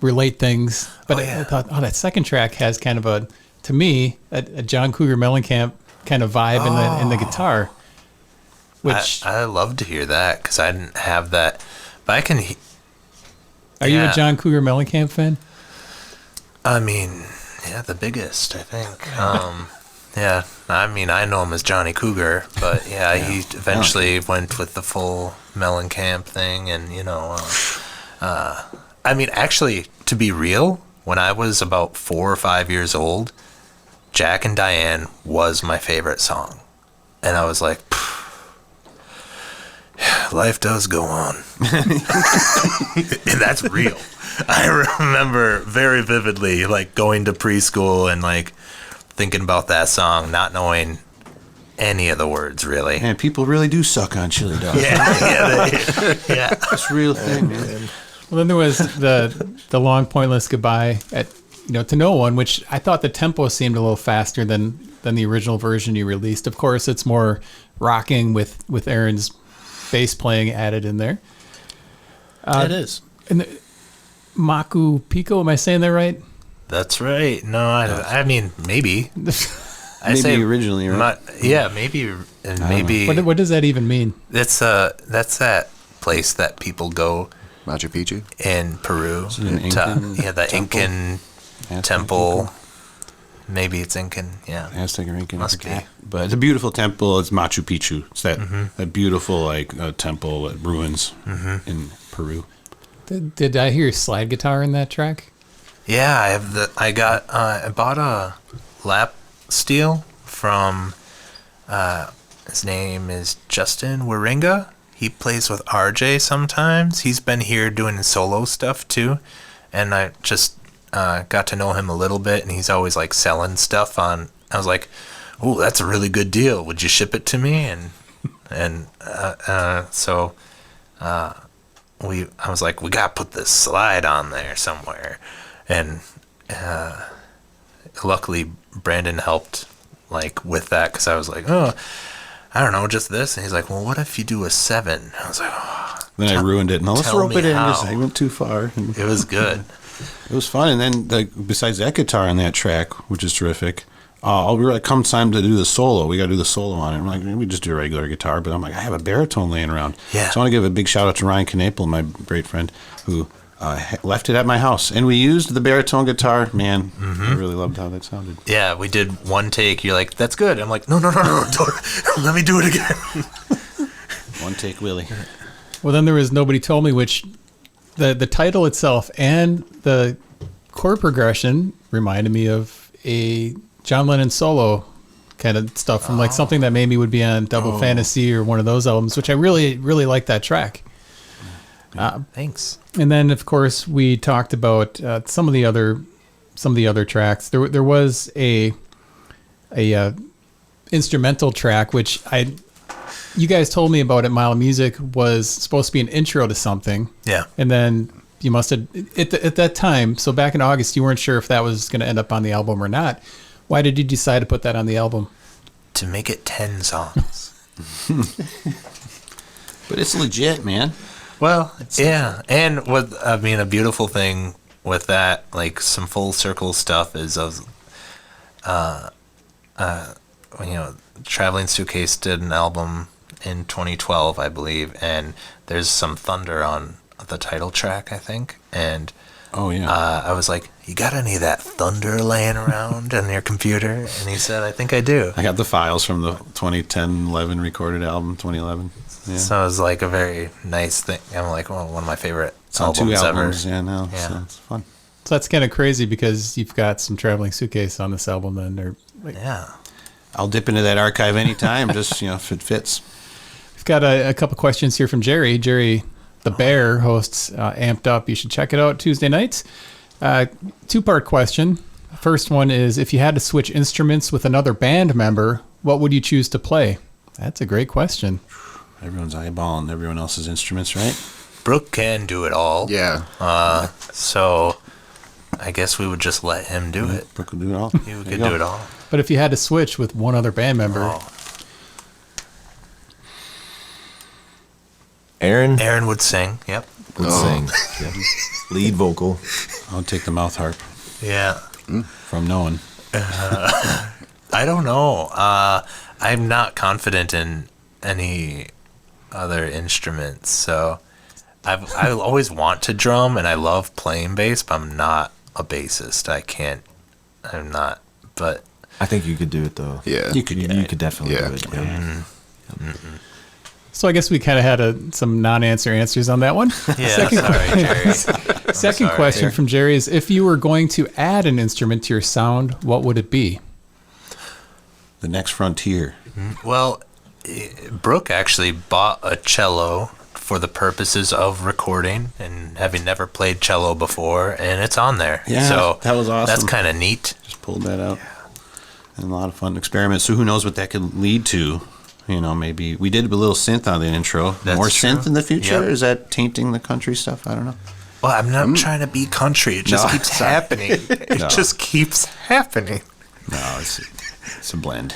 relate things. But I thought, that second track has kind of to me, a John Cougar Mellencamp kind of vibe in the guitar. Which I love to hear that, because I didn't have that, but I can. Are you a John Cougar Mellencamp fan? I mean, yeah, the biggest, I think. Yeah, I mean, I know him as Johnny Cougar, but yeah, he eventually went with the full Mellencamp thing, and I mean, actually, to be real, when I was about 4 or 5 years old, Jack and Diane was my favorite song, and I was like, life does go on. And that's real. I remember very vividly like going to preschool and like thinking about that song, not knowing any of the words really. And people really do suck on chili dogs. Yeah. It's a real thing, man. Well, then there was the long pointless goodbye at to no one, which I thought the tempo seemed a little faster than the original version you released. Of course, it's more rocking with Aaron's bass playing added in there. It is. And Maku Pico, am I saying that right? That's right. No, I mean, maybe. I Maybe say originally, right? yeah, maybe, and maybe What does that even mean? that's that place that people go Machu Picchu. in Peru. an Incan the temple? Incan Aztec, temple. Incan? Maybe it's Incan. Yeah. Aztec or Incan, I Must forget. be. But it's a beautiful temple. It's Machu Picchu. It's that beautiful temple that ruins in Peru. Did I hear slide guitar in that track? Yeah, I bought a lap steel from his name is Justin Waringa. He plays with RJ sometimes. He's been here doing solo stuff too, and I just got to know him a little bit, and he's always like selling stuff on. I was like, "Oh, that's a really good deal. Would you ship it to me?" So I was like, we gotta put this slide on there somewhere, and luckily Brandon helped like with that, because I was like, oh, I don't know, just this, and he's like, well, what if you do a 7? I was like, oh, Then I ruined it. No, let's tell rope me it in. how. I went too far. it was good. It was fun. And then besides that guitar on that track, which is terrific, we were like, come time to do the solo. We got to do the solo on it. I'm like, we just do a regular guitar. But I'm like, I have a baritone laying around. Yeah. So I want to give a big shout out to Ryan Knaple, my great friend, who left it at my house. And we used the baritone guitar. Man, I really loved how that sounded. Yeah, we did one take. You're like, that's good. I'm like, no, don't, let me do it again. One take, Willie. Well, then there was Nobody Told Me, which the title itself and the chord progression reminded me of a John Lennon solo kind of stuff from like something that maybe would be on Double Fantasy or one of those albums, which I really, really like that track. Thanks. And then, of course, we talked about some of the other tracks. There was a instrumental track which you guys told me about at Mile of Music was supposed to be an intro to something. Yeah. And then you must have at that time. So back in August, you weren't sure if that was going to end up on the album or not. Why did you decide to put that on the album? To make it 10 songs. But it's legit, man. Well, yeah, and a beautiful thing with that, like some full circle stuff, is Traveling Suitcase did an album in 2012, I believe, and there's some thunder on the title track, I think, and Oh, yeah. I was like, you got any of that thunder laying around on your computer? And he said, I think I do. I got the files from the 2010-11 recorded album, 2011. Yeah. So it was like a very nice thing. I'm like, well, one of my favorite It's on albums two ever. albums, yeah, now. Yeah. So it's fun. So that's kind of crazy because you've got some Traveling Suitcase on this album, then. Or like, Yeah. I'll dip into that archive anytime, just, if it fits. we've got a couple questions here from Jerry. Jerry, the Bear, hosts Amped Up. You should check it out Tuesday nights. Two-part question. First one is, if you had to switch instruments with another band member, what would you choose to play? That's a great question. Everyone's eyeballing everyone else's instruments, right? Brooke can do it all. Yeah. So I guess we would just let him do it. Brooke will do it all. He There could you go. do it all. But if you had to switch with one other band member, Oh. Aaron would sing. Yep. would sing. Yep. Lead vocal. I'll take the mouth harp Yeah. from no one. I don't know. I'm not confident in any other instruments, so I always want to drum, and I love playing bass, but I'm not a bassist. I'm not. But I think you could do it though. Yeah. You could definitely Yeah. do it. Yeah. so I guess we kind of had some non-answer answers on that one. yeah, sorry, Jerry. Second sorry. question from Jerry is, if you were going to add an instrument to your sound, what would it be? The next frontier. Well, Brooke actually bought a cello for the purposes of recording, and having never played cello before, and it's on there. Yeah, so that was awesome. That's kind of neat. Just pulled that out. And a lot of fun experiments. So who knows what that could lead to? Maybe we did a little synth on the intro. That's More true. synth in the future? Yep. Is that tainting the country stuff? I don't know. Well, I'm not trying to be country. It just No, keeps sorry. happening. It No. just keeps happening. No, it's a blend.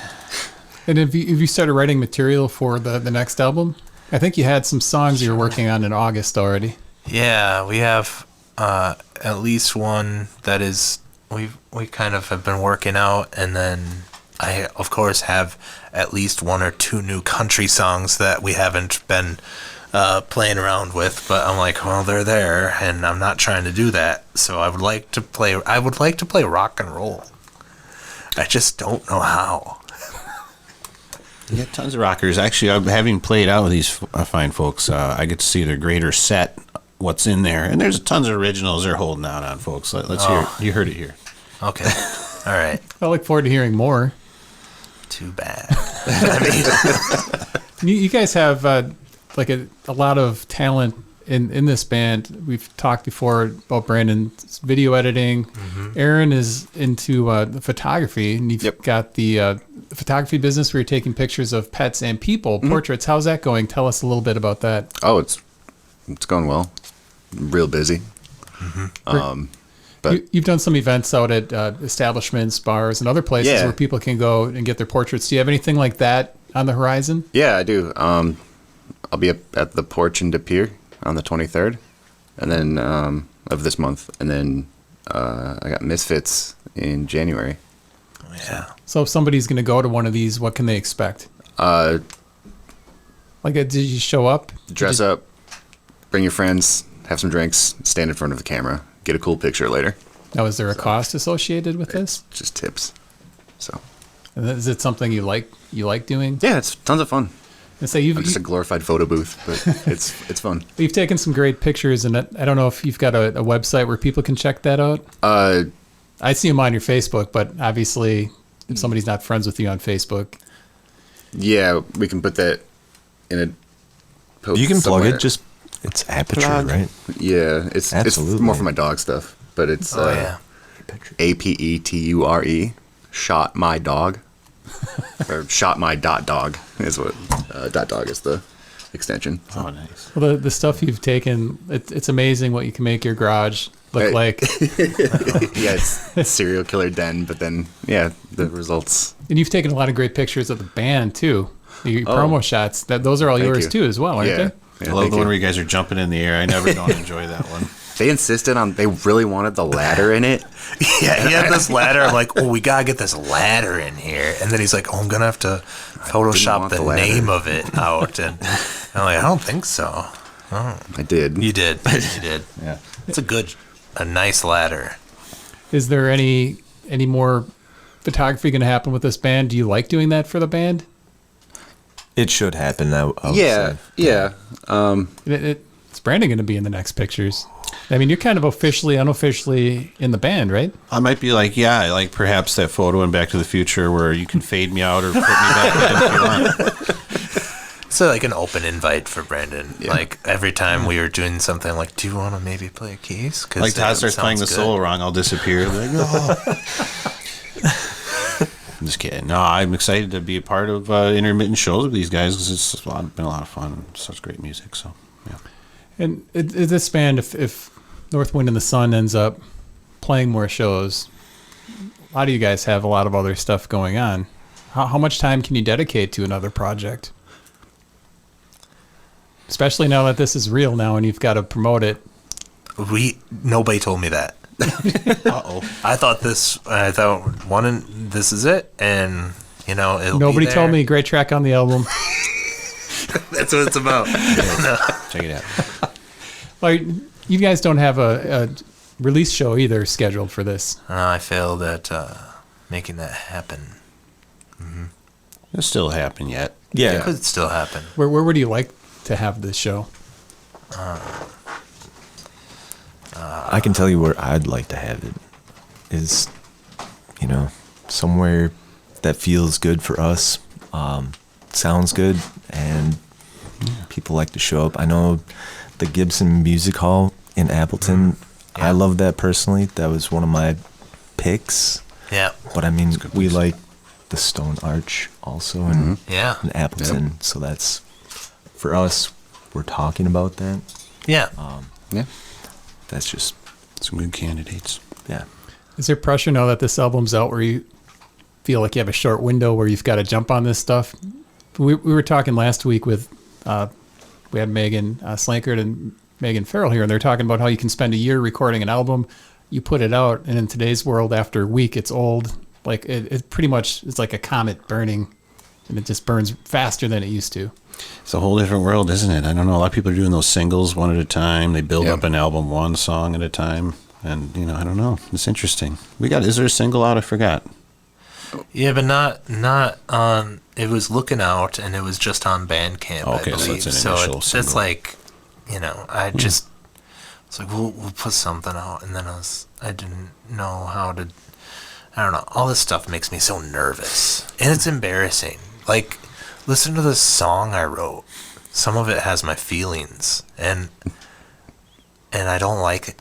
And if you started writing material for the next album, I think you had some songs you were working on in August already. Yeah, we have at least one that is we kind of have been working out, and then I of course have at least one or two new country songs that we haven't been playing around with, but I'm like, well, they're there, and I'm not trying to do that. So I would like to play. I would like to play rock and roll. I just don't know how. You got tons of rockers. Actually, I'm having played out with these fine folks. I get to see their greater set, what's in there, and there's tons of originals they're holding out on, folks. Let's hear it. You heard it here. Okay, all right. I look forward to hearing more. Too bad. I mean, You guys have like a lot of talent in this band. We've talked before about Brandon's video editing. Aaron is into photography, and you've got the photography business where you're taking pictures of pets and people, portraits. How's that going? Tell us a little bit about that. Oh, it's going well. Real busy. But You've done some events out at establishments, bars, and other places Yeah. where people can go and get their portraits. Do you have anything like that on the horizon? yeah, I do. I'll be up at the Porch in De Pere on the 23rd, and then of this month, and then I got Misfits in January. yeah. So if somebody's going to go to one of these, what can they expect? Like, did you show up? Dress up, bring your friends, have some drinks, stand in front of the camera, get a cool picture later. Now, is there a cost associated with this? Just tips. So And is it something you like doing? yeah, it's tons of fun. And say you've I'm just a glorified photo booth, but it's fun. you've taken some great pictures, and I don't know if you've got a website where people can check that out. I see them on your Facebook, but obviously, if somebody's not friends with you on Facebook, Yeah, we can put that in a post. You can plug somewhere. it. Just it's Aperture, Plug. right? Yeah, it's Absolutely. more for my dog stuff, but it's Oh yeah. APETURE, shot my dog, or shot my dog is what dog is the extension. Oh, nice. well, the stuff you've taken, it's amazing what you can make your garage look Hey. like. Yeah, it's serial killer den, but then yeah, the results. And you've taken a lot of great pictures of the band too. Your Oh. promo shots, those are all Thank yours you. too, as well, aren't Yeah, they? yeah, I love thank the one you. where you guys are jumping in the air. I never don't enjoy that one. They insisted on. They really wanted the ladder in it. Yeah, he had this ladder. I'm like, oh, we gotta get this ladder in here. And then he's like, oh, I'm gonna have to Photoshop want the the ladder. name of it out. And I'm like, I don't think so. I did. You did. You did. Yeah. It's a nice ladder. Is there any more photography going to happen with this band? Do you like doing that for the band? It should happen. I would Yeah, say. yeah. Is Brandon going to be in the next pictures? I mean, you're kind of officially, unofficially in the band, right? I might be like, yeah, like perhaps that photo in Back to the Future where you can fade me out or put me back in if you want. It's like an open invite for Brandon. Like every time we were doing something, like, do you want to maybe play a keys? Cause Like Todd that starts playing the sounds solo good. wrong, I'll disappear. Like, oh. I'm just kidding. No, I'm excited to be a part of intermittent shows with these guys because it's been a lot of fun and such great music. So, yeah. And this band, if North Wind and the Sun ends up playing more shows, a lot of you guys have a lot of other stuff going on. How much time can you dedicate to another project? Especially now that this is real now and you've got to promote it. Nobody told me that. Uh-oh. I thought this is it, and it'll Nobody be there. told me. Great track on the album. That's what it's about. No. Check it out. Well, you guys don't have a release show either scheduled for this. I failed at making that happen. It'll still happen yet. It Yeah. could still happen. Where would you like to have this show? I can tell you where I'd like to have it is, somewhere that feels good for us, sounds good, and people like to show up. I know the Gibson Music Hall in Appleton. Yeah. I love that personally. That was one of my picks. Yeah. But I mean, good we place. like the Stone Arch also in Yeah. Appleton. So that's for us. We're talking about that. Yeah. Yeah. That's just Some good candidates. yeah. Is there pressure now that this album's out where you feel like you have a short window where you've got to jump on this stuff? We were talking last week with, we had Megan Slankard and Megan Farrell here, and they're talking about how you can spend a year recording an album, you put it out, and in today's world, after a week, it's old, Like it pretty much is like a comet burning, and it just burns faster than it used to. It's a whole different world, isn't it? I don't know. A lot of people are doing those singles one at a time. They build up an album one song at a time. And, I don't know. It's interesting. Is there a single out? I forgot. Yeah, but not on. It was Looking Out, and it was just on Bandcamp. Okay, I so believe. it's an initial It's single. like, I just. It's like we'll put something out, and then I didn't know how to. I don't know. All this stuff makes me so nervous, and it's embarrassing. Like, listen to this song I wrote. Some of it has my feelings, and I don't like it.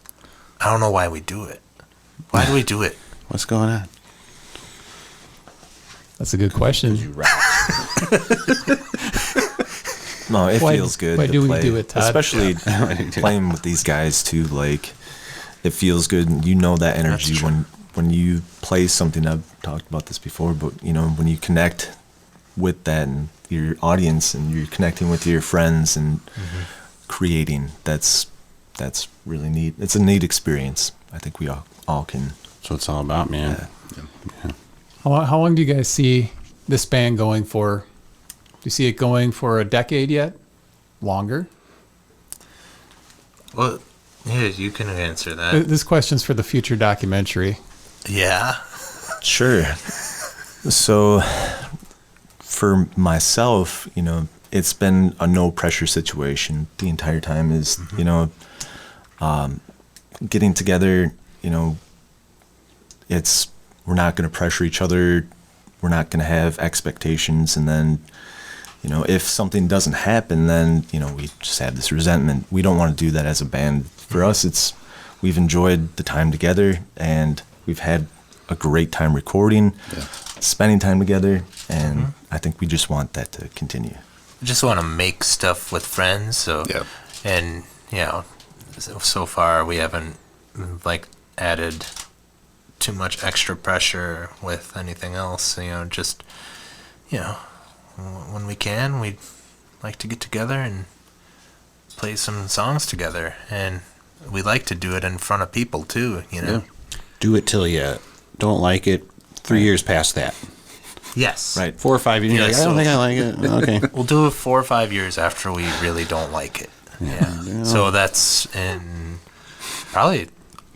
I don't know why we do it. Why do we do it? What's going on? That's a good question. No, it Why- feels good. why to do we play. do it, Todd? Especially playing with these guys too. Like, it feels good, and that energy That's true. when you play something. I've talked about this before, but when you connect with that and your audience, and you're connecting with your friends and creating, that's really neat. It's a neat experience. I think we all can. That's what it's all about, man. How long do you guys see this band going for? Do you see it going for a decade yet? Longer? Well, yeah, you can answer that. This question's for the future documentary. Yeah. Sure. So, for myself, it's been a no pressure situation the entire time. Is getting together. We're not going to pressure each other. We're not going to have expectations, and then if something doesn't happen, then we just have this resentment. We don't want to do that as a band. For us, we've enjoyed the time together, and we've had a great time recording, spending time together, and I think we just want that to continue. I just want to make stuff with friends. So, and so far we haven't added too much extra pressure with anything else. Just when we can, we like to get together and play some songs together, and we like to do it in front of people too. Do it till you don't like it. 3 years past that. Yes. Right. 4 or 5 years. Yeah, I don't think I like it. Okay. We'll do it 4 or 5 years after we really don't like it. Yeah. So that's in probably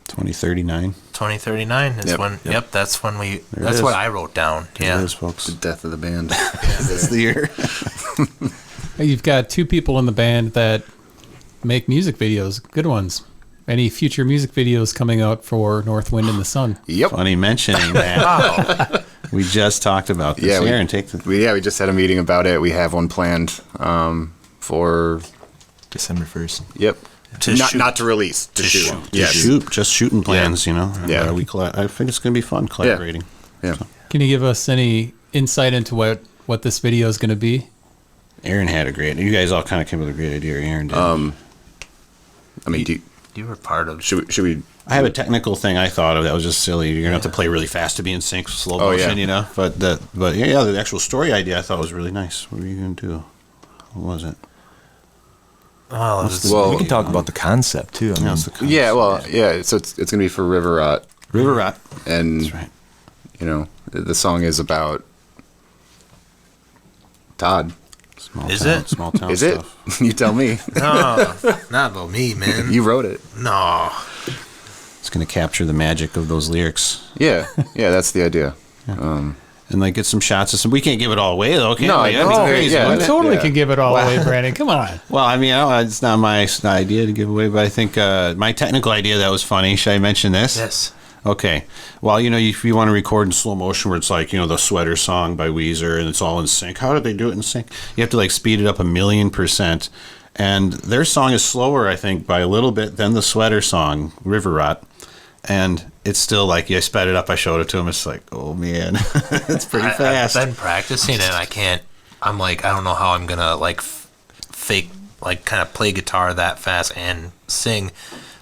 2039. 2039 is when. Yep. That's when we. it That's is. what I wrote down. There Yeah. it is, folks. The death of the band. That's the year. You've got two people in the band that make music videos, good ones. Any future music videos coming out for North Wind in the Sun? Yep. Funny mentioning that. We just talked about this. Yeah, Aaron, take the. We just had a meeting about it. We have one planned for. December 1st. Yep. To shoot. Not to release. To shoot. Yes. Just shooting plans, Yeah. I think it's going to be fun collaborating. Yeah. Can you give us any insight into what this video is going to be? Aaron had a great. You guys all kind of came up with a great idea. Aaron did. I mean, You were part of. should we? I have a technical thing I thought of that was just silly. You're gonna have to play really fast to be in sync, slow Oh, motion, yeah. But the actual story idea I thought was really nice. What were you gonna do? What was it? Oh, Well, We can talk about the concept too. I mean, What's the concept? Yeah. Well. Yeah. So it's gonna be for River Rot, River Rat. and That's right. the song is about Todd. Small Is town, it? small town Is it? stuff? You tell me. no, not about me, man. You wrote it. No. It's gonna capture the magic of those lyrics Yeah. Yeah. That's the idea. and get some shots of some. We can't give it all away though, can No, we? That'd be no, crazy, yeah. wouldn't You it? totally Yeah. can give it all away, Brandon. Come on. Well, I mean, it's not my idea to give away, but I think my technical idea that was funny. Should I mention this? Yes. Okay. Well, if you want to record in slow motion where it's like, the Sweater song by Weezer and it's all in sync. How did they do it in sync? You have to speed it up 1,000,000%. And their song is slower, I think, by a little bit than the Sweater song, River Rot. And it's still I sped it up. I showed it to him. It's like, oh man, it's pretty fast. I've been practicing and I can't. I'm I don't know how I'm gonna fake kind of play guitar that fast and sing.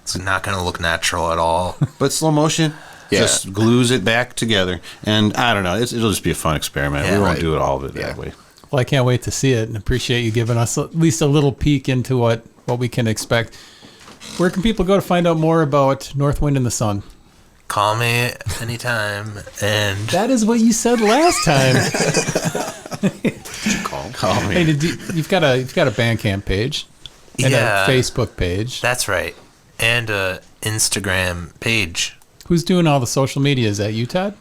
It's not gonna look natural at all. But slow motion Yeah. just glues it back together. And I don't know. It'll just be a fun experiment. Yeah, we won't right. do it all of it Yeah. that way. Well, I can't wait to see it and appreciate you giving us at least a little peek into what we can expect. Where can people go to find out more about North Wind in the Sun? call me anytime. And That is what you said last time. Call me. Hey, you've got a Bandcamp page and yeah, a Facebook page. that's right. And a Instagram page. Who's doing all the social media? Is that you, Todd?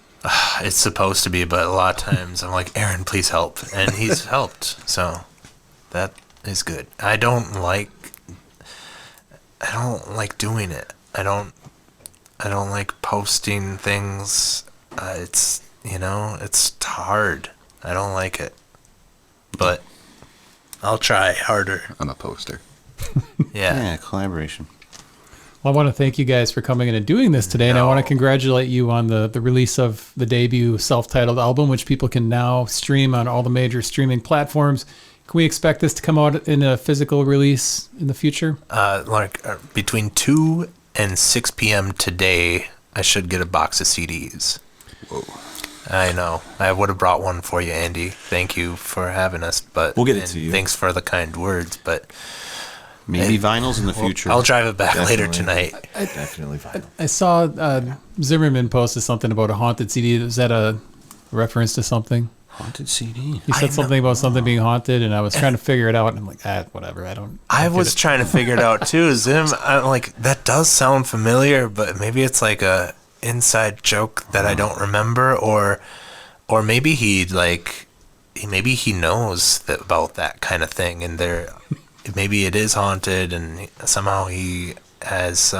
It's supposed to be, but a lot of times I'm like, Aaron, please help. And he's helped. So that is good. I don't like doing it. I don't like posting things. It's hard. I don't like it. But I'll try harder. I'm a poster. Yeah. Collaboration. Well, I want to thank you guys for coming in and doing this today, and I want to congratulate you on the release of the debut self-titled album, which people can now stream on all the major streaming platforms. Can we expect this to come out in a physical release in the future? Between 2 and 6 p.m. today, I should get a box of CDs. Whoa. I know. I would have brought one for you, Andy. Thank you for having us. But We'll get it to you. Thanks for the kind words, but Maybe vinyls in the future. I'll drive it back later Definitely. tonight. Definitely vinyl. I saw Zimmerman posted something about a haunted CD. Was that a reference to something? Haunted CD. He said something about something being haunted, and I was trying to figure it out, and I'm like, whatever. I was trying to figure it out too. Zim, I'm like, that does sound familiar, but maybe it's like a inside joke that I don't remember, or maybe maybe he knows about that kind of thing, and maybe it is haunted, and somehow he has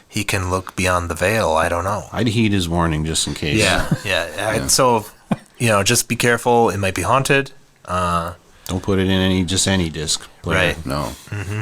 he can look beyond the veil. I don't know. I'd heed his warning just in case. Yeah. So, just be careful. It might be haunted. Don't put it in any disc player. Right. No. Mm-hmm.